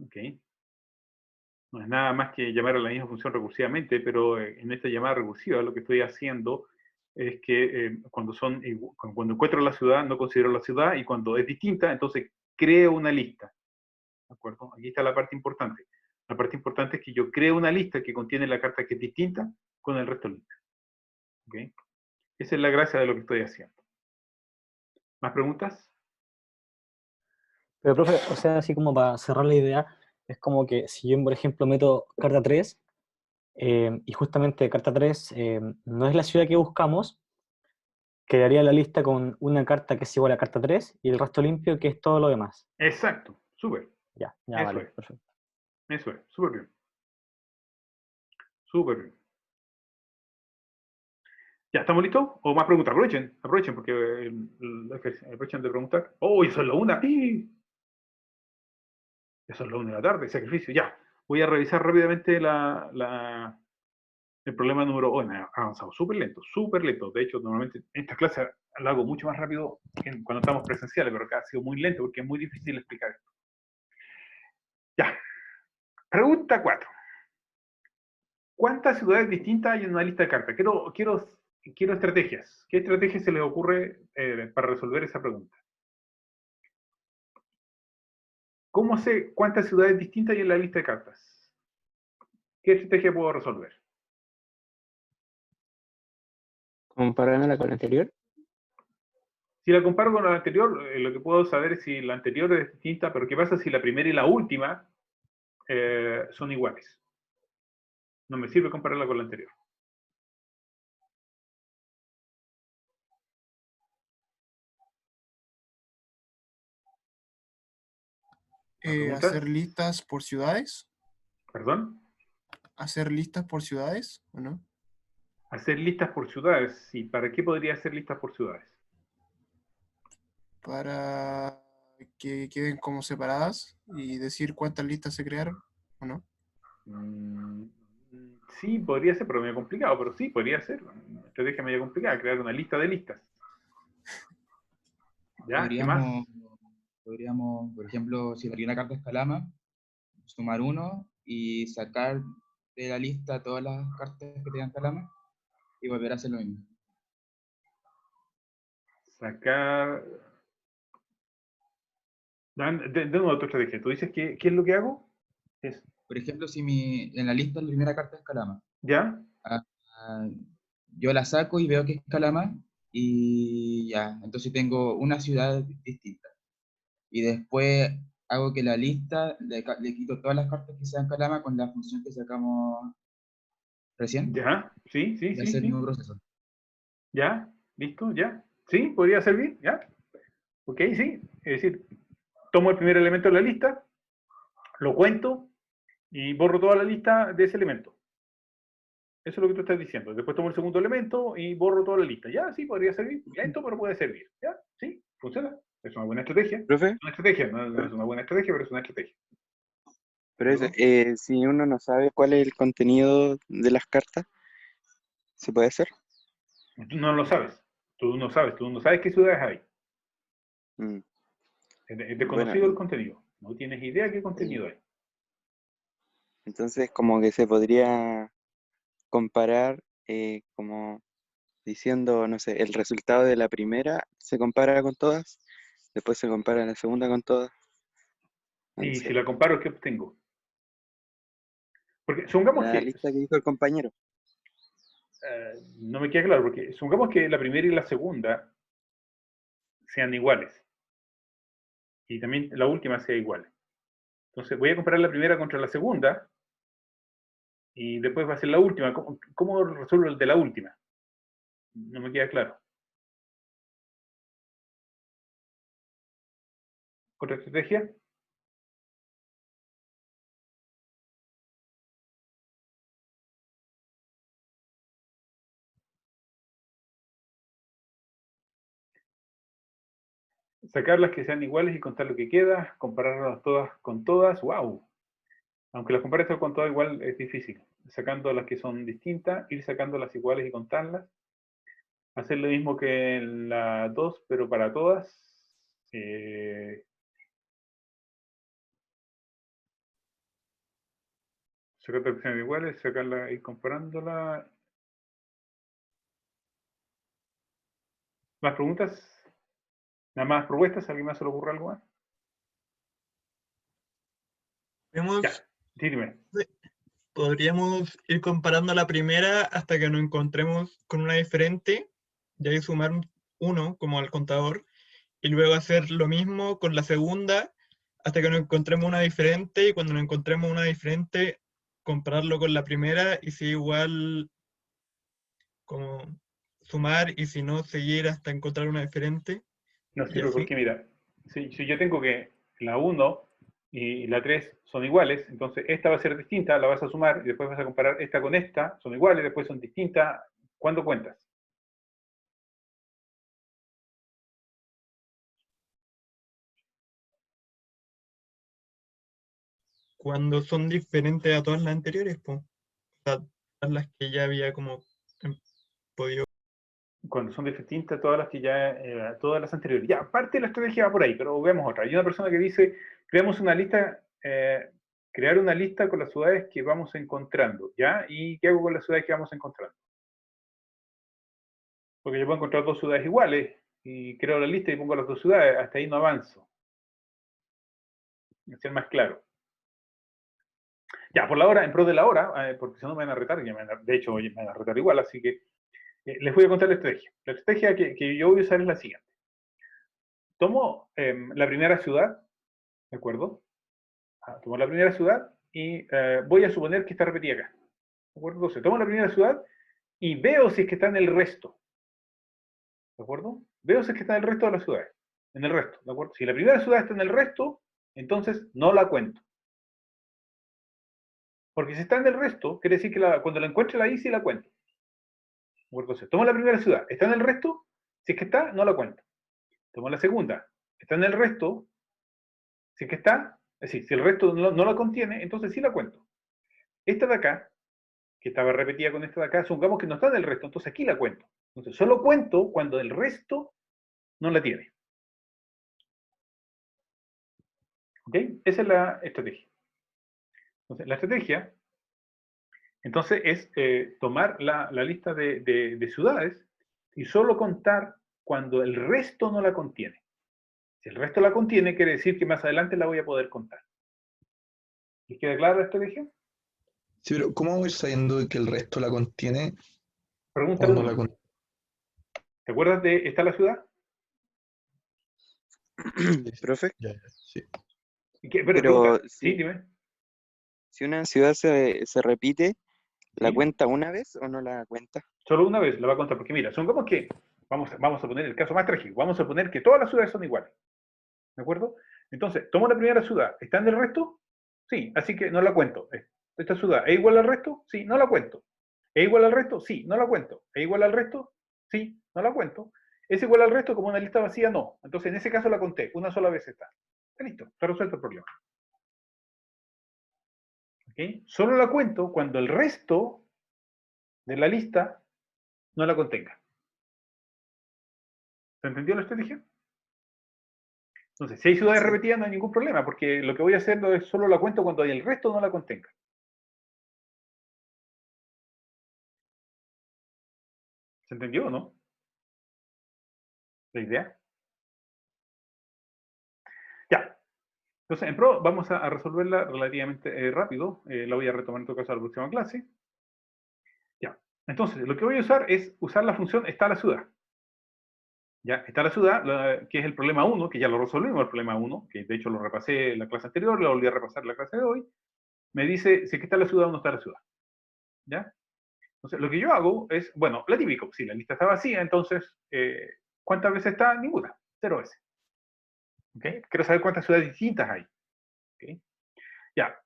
¿Ok? No es nada más que llamar a la misma función recursivamente, pero en esta llamada recursiva lo que estoy haciendo es que cuando encuentro la ciudad, no considero la ciudad, y cuando es distinta, entonces creo una lista. ¿De acuerdo? Aquí está la parte importante. La parte importante es que yo creo una lista que contiene la carta que es distinta con el resto limpio. ¿Ok? Esa es la gracia de lo que estoy haciendo. ¿Más preguntas? Pero, profe, o sea, así como para cerrar la idea, es como que si yo, por ejemplo, meto carta 3, y justamente carta 3 no es la ciudad que buscamos, quedaría la lista con una carta que es igual a carta 3 y el resto limpio que es todo lo demás. Exacto, súper. Ya, Eso vale, es, perfecto. eso es, súper bien. Súper bien. ¿Ya estamos listos? ¿O más preguntas? Aprovechen, porque aprovechen de preguntar. ¡Oh, eso es la una! ¡Ih! Eso es la una de la tarde, sacrificio. Ya, voy a revisar rápidamente el problema número... Oh, me ha avanzado súper lento, súper lento. De hecho, normalmente en estas clases lo hago mucho más rápido que cuando estamos presenciales, pero acá ha sido muy lento porque es muy difícil explicar esto. Ya, pregunta 4. ¿Cuántas ciudades distintas hay en una lista de cartas? Quiero estrategias. ¿Qué estrategia se les ocurre para resolver esa pregunta? ¿Cómo sé cuántas ciudades distintas hay en la lista de cartas? ¿Qué estrategia puedo resolver? Comparándola con la anterior. Si la comparo con la anterior, lo que puedo saber es si la anterior es distinta, pero ¿qué pasa si la primera y la última son iguales? No me sirve compararla con la anterior. ¿Más preguntas? Hacer listas por ciudades. ¿Perdón? Hacer listas por ciudades, ¿o no? Hacer listas por ciudades. Sí, ¿para qué podría hacer listas por ciudades? Para que queden como separadas y decir cuántas listas se crearon, ¿o no? Sí, podría ser, pero medio complicado, pero sí, podría ser. Una estrategia medio complicada, crear una lista de listas. ¿Ya? ¿Qué más? Podríamos, por ejemplo, si salió una carta escalama, sumar uno y sacar de la lista todas las cartas que tengan calama y volver a hacer lo mismo. Sacar... De nuevo, otra estrategia. ¿Tú dices qué es lo que hago? Por ejemplo, si en la lista la primera carta es calama, ¿Ya? yo la saco y veo que es calama y ya, entonces tengo una ciudad distinta. Y después hago que la lista le quito todas las cartas que sean calama con la función que sacamos recién. ¿Ya? Sí, sí, Y sí, hacer el sí. mismo proceso. ¿Ya? ¿Listo? ¿Ya? ¿Sí? ¿Podría servir? ¿Ya? Ok, sí. Es decir, tomo el primer elemento de la lista, lo cuento y borro toda la lista de ese elemento. Eso es lo que tú estás diciendo. Después tomo el segundo elemento y borro toda la lista. ¿Ya? Sí, podría servir. Lento, pero puede servir. ¿Ya? Sí, funciona. Es una buena estrategia. Profe, Es una estrategia, no es una buena estrategia, pero es una estrategia. pero ¿Luego? si uno no sabe cuál es el contenido de las cartas, ¿se puede hacer? Tú no lo sabes. Tú no sabes qué ciudades hay. Mm, Es Bueno, desconocido el contenido. No tienes idea qué contenido y hay. entonces como que se podría comparar como diciendo, no sé, el resultado de la primera se compara con todas, después se compara la segunda con todas. No Y si sé, la comparo, ¿qué obtengo? Porque supongamos la que, lista que dijo el compañero. no me queda claro, porque supongamos que la primera y la segunda sean iguales. Y también la última sea igual. Entonces voy a comparar la primera contra la segunda y después va a ser la última. ¿Cómo resuelvo el de la última? No me queda claro. ¿Otra estrategia? sacar las que sean iguales y contar lo que queda, compararlas todas con todas, ¡wow! Aunque las compares todas con todas igual es difícil. Sacando las que son distintas, ir sacando las iguales y contarlas. Hacer lo mismo que en la 2, pero para todas. Sacar las que sean iguales, sacarla y comparándola. ¿Más preguntas? ¿Nada más propuestas? ¿Alguien más se le ocurre algo más? Ya, dime. Podríamos ir comparando la primera hasta que nos encontremos con una diferente, y ahí sumar uno como al contador, y luego hacer lo mismo con la segunda hasta que nos encontremos una diferente, y cuando nos encontremos una diferente, compararlo con la primera, y si igual, como sumar, y si no, seguir hasta encontrar una diferente. No y sirve así. porque, mira, si yo tengo que la 1 y la 3 son iguales, entonces esta va a ser distinta, la vas a sumar y después vas a comparar esta con esta, son iguales, después son distintas. ¿Cuándo cuentas? Cuando son diferentes a todas las anteriores, pues, a las que ya había como podido. Cuando son distintas todas las que ya, todas las anteriores. Ya, parte de la estrategia va por ahí, pero veamos otra. Hay una persona que dice, creamos una lista, crear una lista con las ciudades que vamos encontrando, ¿ya? ¿Y qué hago con las ciudades que vamos encontrando? Porque yo puedo encontrar dos ciudades iguales y creo la lista y pongo las dos ciudades, hasta ahí no avanzo. Ser más claro. Ya, por la hora, en pro de la hora, porque si no me van a retar, de hecho me van a retar igual, así que les voy a contar la estrategia. La estrategia que yo voy a usar es la siguiente. Tomo la primera ciudad, ¿de acuerdo? Tomo la primera ciudad y voy a suponer que está repetida acá. ¿De acuerdo? Entonces, tomo la primera ciudad y veo si es que está en el resto. ¿De acuerdo? Veo si es que está en el resto de las ciudades. En el resto, ¿de acuerdo? Si la primera ciudad está en el resto, entonces no la cuento. Porque si está en el resto, quiere decir que cuando la encuentre ahí sí la cuento. ¿De acuerdo? Entonces, tomo la primera ciudad, ¿está en el resto? Si es que está, no la cuento. Tomo la segunda, ¿está en el resto? Si es que está, es decir, si el resto no la contiene, entonces sí la cuento. Esta de acá, que estaba repetida con esta de acá, supongamos que no está en el resto, entonces aquí la cuento. Entonces, solo cuento cuando el resto no la tiene. ¿Ok? Esa es la estrategia. Entonces, la estrategia, entonces, es tomar la lista de ciudades y solo contar cuando el resto no la contiene. Si el resto la contiene, quiere decir que más adelante la voy a poder contar. ¿Les queda clara la estrategia? Sí, pero ¿cómo voy sabiendo que el resto la contiene Pregúntale o no uno. la contiene? ¿Te acuerdas de ¿está la ciudad? ¿Profe? Sí. Pero sí, dime. Si una ciudad se repite, ¿la ¿Sí? cuenta una vez o no la cuenta? Solo una vez la va a contar, porque mira, supongamos que, vamos a poner el caso más trágico, vamos a poner que todas las ciudades son iguales. ¿De acuerdo? Entonces, tomo la primera ciudad, ¿está en el resto? Sí, así que no la cuento. ¿Esta ciudad es igual al resto? Sí, no la cuento. ¿Es igual al resto? Sí, no la cuento. ¿Es igual al resto? Sí, no la cuento. ¿Es igual al resto como una lista vacía? No. Entonces, en ese caso la conté, una sola vez está. Está listo, está resuelto el problema. ¿Ok? Solo la cuento cuando el resto de la lista no la contenga. ¿Se entendió la estrategia? Entonces, si hay ciudades repetidas no hay ningún problema, porque lo que voy a hacer es solo la cuento cuando el resto no la contenga. ¿Se entendió o no? ¿La idea? Ya. Entonces, en Pro vamos a resolverla relativamente rápido. La voy a retomar en todo caso a la próxima clase. Ya. Entonces, lo que voy a usar es usar la función está la ciudad. Ya, está la ciudad, que es el problema 1, que ya lo resolvimos el problema 1, que de hecho lo repasé en la clase anterior, lo volví a repasar en la clase de hoy. Me dice si es que está la ciudad o no está la ciudad. ¿Ya? Entonces, lo que yo hago es, bueno, la típico, si la lista está vacía, entonces, ¿cuántas veces está? Ninguna, 0 veces. ¿Okay? Quiero saber cuántas ciudades distintas hay. ¿Okay? Ya.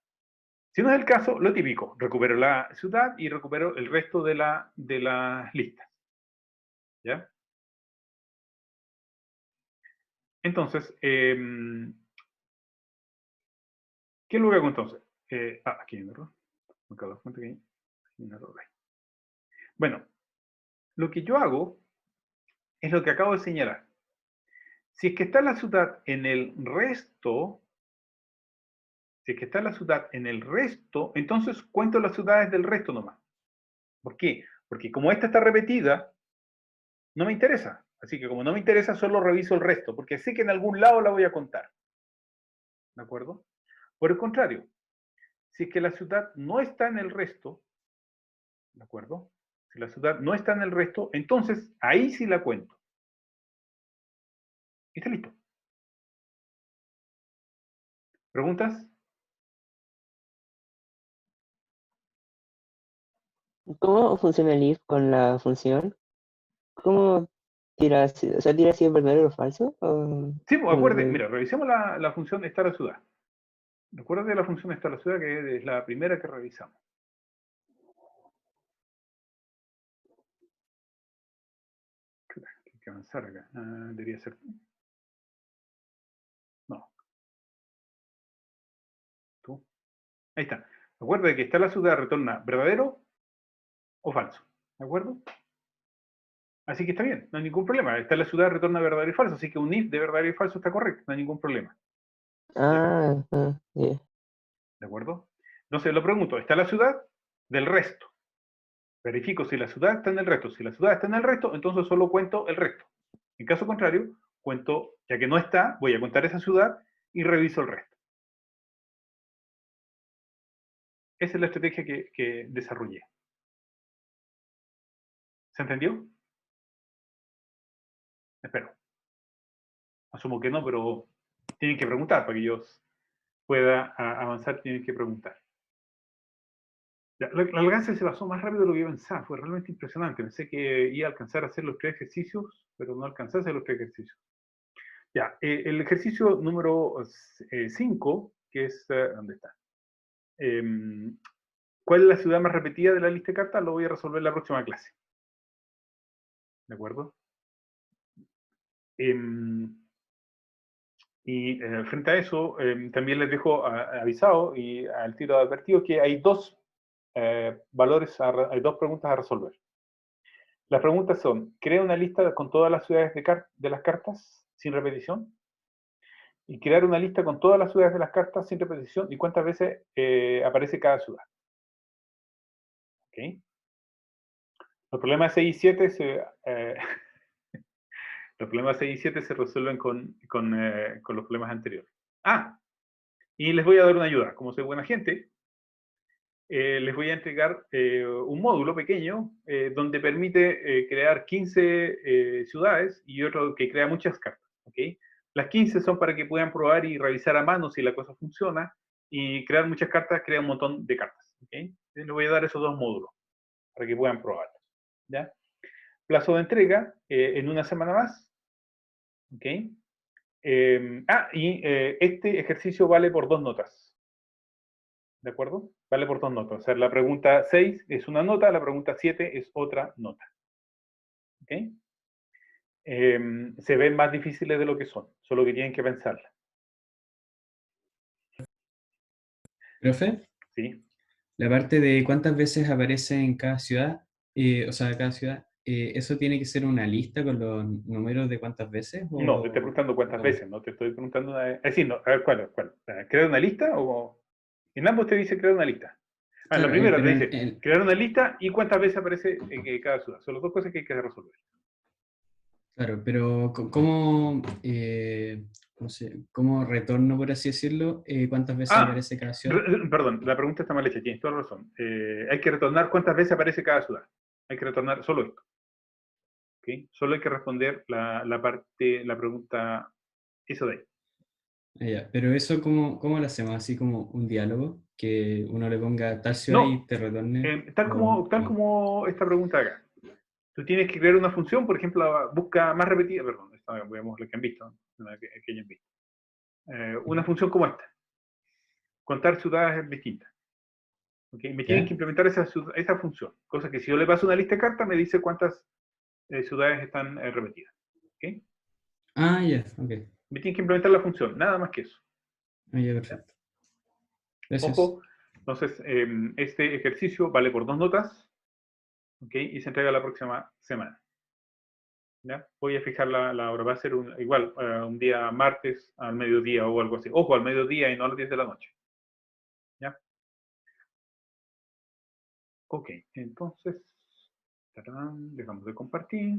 Si no es el caso, lo típico, recupero la ciudad y recupero el resto de las listas. ¿Ya? Entonces, ¿qué es lo que hago entonces? Aquí hay un error. Me acabo de dar cuenta que hay un error ahí. Bueno, lo que yo hago es lo que acabo de señalar. Si es que está la ciudad en el resto, entonces cuento las ciudades del resto nomás. ¿Por qué? Porque como esta está repetida, no me interesa. Así que como no me interesa, solo reviso el resto, porque sé que en algún lado la voy a contar. ¿De acuerdo? Por el contrario, si es que la ciudad no está en el resto, ¿de acuerdo? Si la ciudad no está en el resto, entonces ahí sí la cuento. Y está listo. ¿Preguntas? ¿Cómo funciona el if con la función? ¿Cómo tira, o sea, tira si es verdadero o falso? Sí, pues acuérdate, mira, revisemos la función está la ciudad. Recuerda de la función está la ciudad, que es la primera que revisamos. Hay que avanzar acá. Debería ser. No. Tú. Ahí está. Recuerda de que está la ciudad, retorna verdadero o falso. ¿De acuerdo? Así que está bien, no hay ningún problema. Está la ciudad, retorna verdadero y falso. Así que un if de verdadero y falso está correcto, no hay ningún problema. Yeah. ¿De acuerdo? Entonces lo pregunto, ¿está la ciudad? Del resto. Verifico si la ciudad está en el resto. Si la ciudad está en el resto, entonces solo cuento el resto. En caso contrario, cuento, ya que no está, voy a contar esa ciudad y reviso el resto. Esa es la estrategia que desarrollé. ¿Se entendió? Espero. Asumo que no, pero tienen que preguntar para que yo pueda avanzar, tienen que preguntar. El alcance se pasó más rápido de lo que yo pensaba, fue realmente impresionante. Pensé que iba a alcanzar a hacer los 3 ejercicios, pero no alcancé a hacer los 3 ejercicios. Ya, el ejercicio número 5, que es, ¿dónde está? ¿Cuál es la ciudad más repetida de la lista de cartas? Lo voy a resolver en la próxima clase. ¿De acuerdo? Y frente a eso, también les dejo avisado y al tiro advertido que hay dos hay dos preguntas a resolver. Las preguntas son, crea una lista con todas las ciudades de las cartas sin repetición. Y crear una lista con todas las ciudades de las cartas sin repetición y cuántas veces aparece cada ciudad. ¿Okay? Los problemas 6 y 7 los problemas 6 y 7 se resuelven con los problemas anteriores. Y les voy a dar una ayuda. Como soy buena gente, les voy a entregar un módulo pequeño donde permite crear 15 ciudades y otro que crea muchas cartas. ¿Okay? Las 15 son para que puedan probar y revisar a mano si la cosa funciona, y crear muchas cartas crea un montón de cartas. ¿Okay? Les voy a dar esos dos módulos para que puedan probarlos. ¿Ya? Plazo de entrega en una semana más. ¿Okay? Este ejercicio vale por 2 notas. ¿De acuerdo? Vale por 2 notas. O sea, la pregunta 6 es una nota, la pregunta 7 es otra nota. ¿Ok? Se ven más difíciles de lo que son, solo que tienen que pensarla. ¿Profe? Sí. La parte de cuántas veces aparece en cada ciudad, ¿eso tiene que ser una lista con los números de cuántas veces? No, te estoy preguntando cuántas veces, no te estoy preguntando... no, a ver, ¿cuál? ¿Crear una lista o...? En ambos te dice crear una lista. Claro, la primera te dice crear una lista y cuántas veces aparece en cada ciudad. Son las dos cosas que hay que resolver. Claro, pero ¿cómo retorno, por así decirlo, cuántas veces aparece cada ciudad? Perdón, la pregunta está mal hecha, tienes toda la razón. Hay que retornar cuántas veces aparece cada ciudad. Hay que retornar solo esto. ¿Okay? Solo hay que responder la pregunta, eso de ahí. Ya, pero eso, ¿cómo lo hacemos? ¿Así como un diálogo? Que uno le ponga tal ciudad y te retorne. Tal como esta pregunta acá. Tú tienes que crear una función, por ejemplo, busca más repetida, perdón, veamos lo que han visto, que hayan visto. Una función como esta. Contar ciudades distintas. ¿Okay? Me tienen que implementar esa función. Cosa que si yo le paso una lista de cartas, me dice cuántas ciudades están repetidas. ¿Okay? Ya, ok. Me tienen que implementar la función, nada más que eso. Ya, perfecto. Gracias. Ojo, entonces, este ejercicio vale por 2 notas, ¿ok? Y se entrega la próxima semana. ¿Ya? Voy a fijar la hora, va a ser igual, un día martes al mediodía o algo así. Ojo, al mediodía y no a las 10 de la noche. ¿Ya? Ok, entonces, tarán, dejamos de compartir.